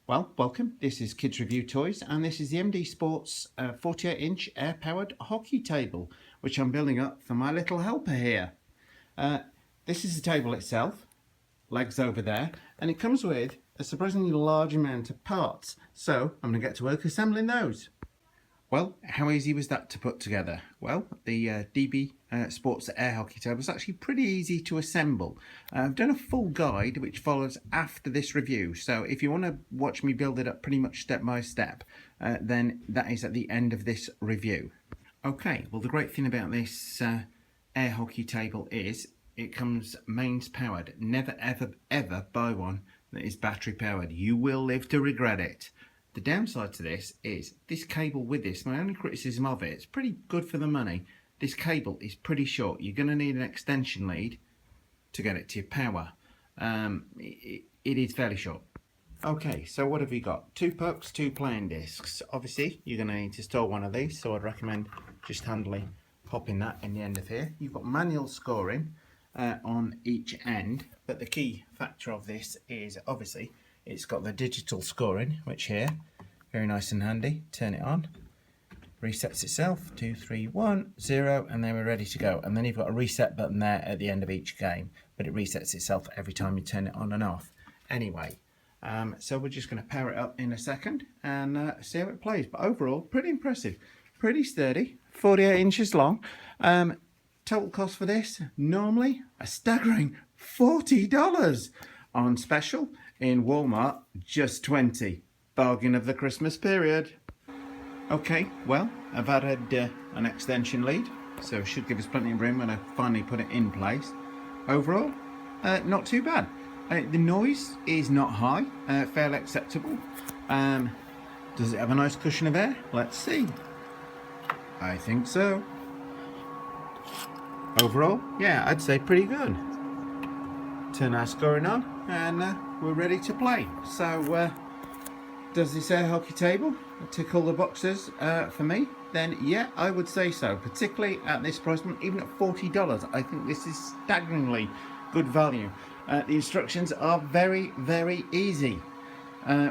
Well, welcome. This is Kids Review Toys, and this is the MD Sports 48-inch air-powered hockey table, which I'm building up for my little helper here. This is the table itself, legs over there, and it comes with a surprisingly large amount of parts. So I'm going to get to work assembling those. Well, how easy was that to put together? Well, the DB Sports air hockey table is actually pretty easy to assemble. I've done a full guide which follows after this review, so if you want to watch me build it up pretty much step by step, then that is at the end of this review. Okay, well the great thing about this air hockey table is it comes mains powered. Never ever buy one that is battery powered. You will live to regret it. The downside to this is this cable with this, my only criticism of it, it's pretty good for the money. This cable is pretty short. You're going to need an extension lead to get it to your power. It is fairly short. Okay, so what have we got? 2 pucks, 2 playing discs. Obviously, you're going to need to store one of these, so I'd recommend just handily popping that in the end of here. You've got manual scoring on each end, but the key factor of this is obviously it's got the digital scoring, which here, very nice and handy. Turn it on, resets itself, 2, 3, 1, 0, and then we're ready to go. And then you've got a reset button there at the end of each game, but it resets itself every time you turn it on and off. Anyway, so we're just going to power it up in a second and see how it plays. But overall, pretty impressive, pretty sturdy, 48 inches long. Total cost for this, normally a staggering $40. On special in Walmart, just $20. Bargain of the Christmas period. Okay, well, I've added an extension lead, so it should give us plenty of room when I finally put it in place. Overall, not too bad. The noise is not high, fairly acceptable. Does it have a nice cushion of air? Let's see. I think so. Overall, yeah, I'd say pretty good. Turn our scoring on and we're ready to play. So does this air hockey table tick all the boxes for me? Then yeah, I would say so, particularly at this price point. Even at $40, I think this is staggeringly good value. The instructions are very easy.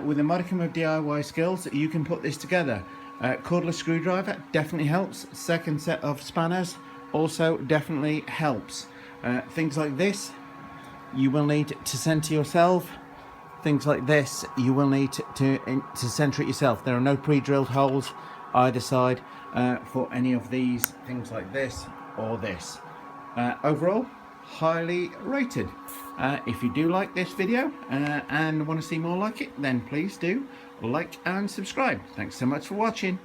With a modicum of DIY skills, you can put this together. Cordless screwdriver definitely helps. Second set of spanners also definitely helps. Things like this you will need to center yourself. Things like this you will need to center it yourself. There are no pre-drilled holes either side for any of these things like this or this. Overall, highly rated. If you do like this video and want to see more like it, then please do like and subscribe. Thanks so much for watching.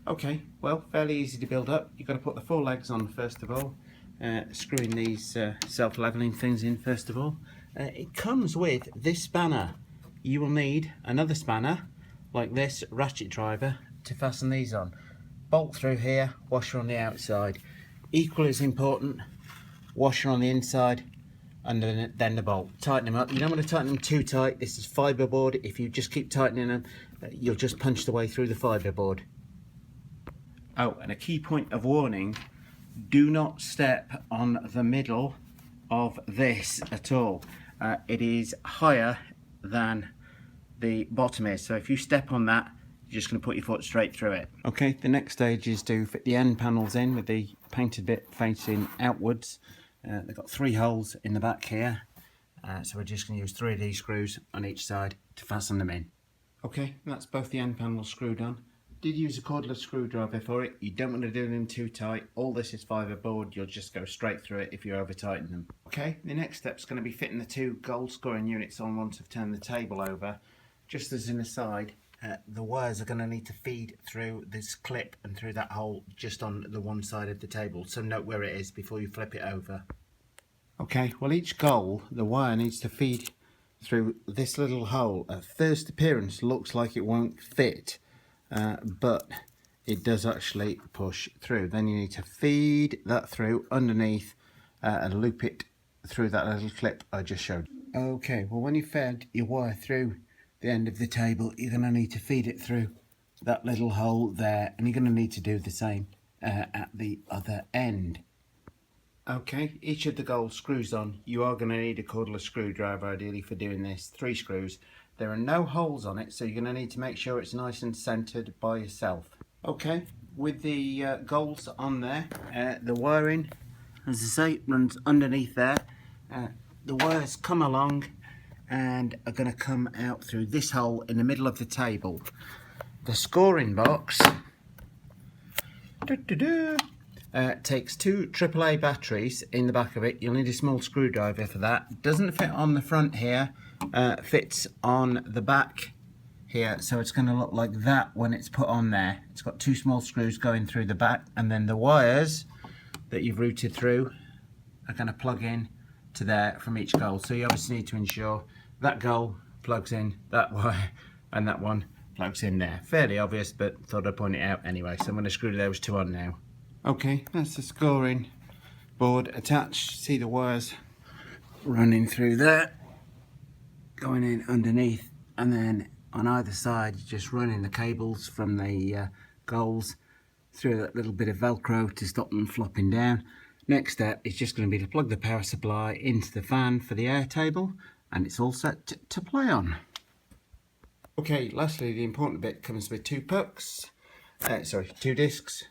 Okay, well, fairly easy to build up. You've got to put the 4 legs on first of all. Screwing these self-leveling things in first of all. It comes with this spanner. You will need another spanner like this ratchet driver to fasten these on. Bolt through here, washer on the outside. Equally as important, washer on the inside and then the bolt. Tighten them up. You don't want to tighten them too tight. This is fiberboard. If you just keep tightening them, you'll just punch the way through the fiberboard. Oh, and a key point of warning, do not step on the middle of this at all. It is higher than the bottom is, so if you step on that, you're just going to put your foot straight through it. Okay, the next stage is to fit the end panels in with the painted bit facing outwards. They've got 3 holes in the back here, so we're just going to use 3 of these screws on each side to fasten them in. Okay, that's both the end panels screwed on. Did use a cordless screwdriver for it. You don't want to do them too tight. All this is fiberboard. You'll just go straight through it if you over tighten them. Okay, the next step is going to be fitting the 2 gold scoring units on once I've turned the table over. Just as an aside, the wires are going to need to feed through this clip and through that hole just on the one side of the table. So note where it is before you flip it over. Okay, well each goal, the wire needs to feed through this little hole. At first appearance looks like it won't fit. But it does actually push through. Then you need to feed that through underneath and loop it through that little clip I just showed. Okay, well when you fed your wire through the end of the table, you're going to need to feed it through that little hole there, and you're going to need to do the same at the other end. Okay, each of the gold screws on, you are going to need a cordless screwdriver ideally for doing this. 3 screws. There are no holes on it, so you're going to need to make sure it's nice and centered by yourself. Okay, with the golds on there, the wiring, as I say, runs underneath there. The wires come along and are going to come out through this hole in the middle of the table. The scoring box takes 2 AAA batteries in the back of it. You'll need a small screwdriver for that. Doesn't fit on the front here, fits on the back here, so it's going to look like that when it's put on there. It's got 2 small screws going through the back, and then the wires that you've routed through are going to plug in to there from each gold. So you obviously need to ensure that gold plugs in that wire and that one plugs in there. Fairly obvious, but thought I'd point it out anyway. So I'm going to screw those 2 on now. Okay, that's the scoring board attached. See the wires running through there, going in underneath, and then on either side you're just running the cables from the goals through that little bit of velcro to stop them flopping down. Next step is just going to be to plug the power supply into the fan for the air table, and it's all set to play on. Okay, lastly the important bit comes with 2 pucks. 2 discs,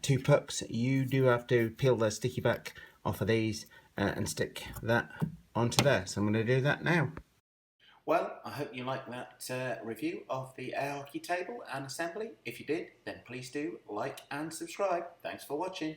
2 pucks. You do have to peel the sticky back off of these and stick that onto there. So I'm going to do that now. Well, I hope you liked that review of the air hockey table and assembly. If you did, then please do like and subscribe. Thanks for watching.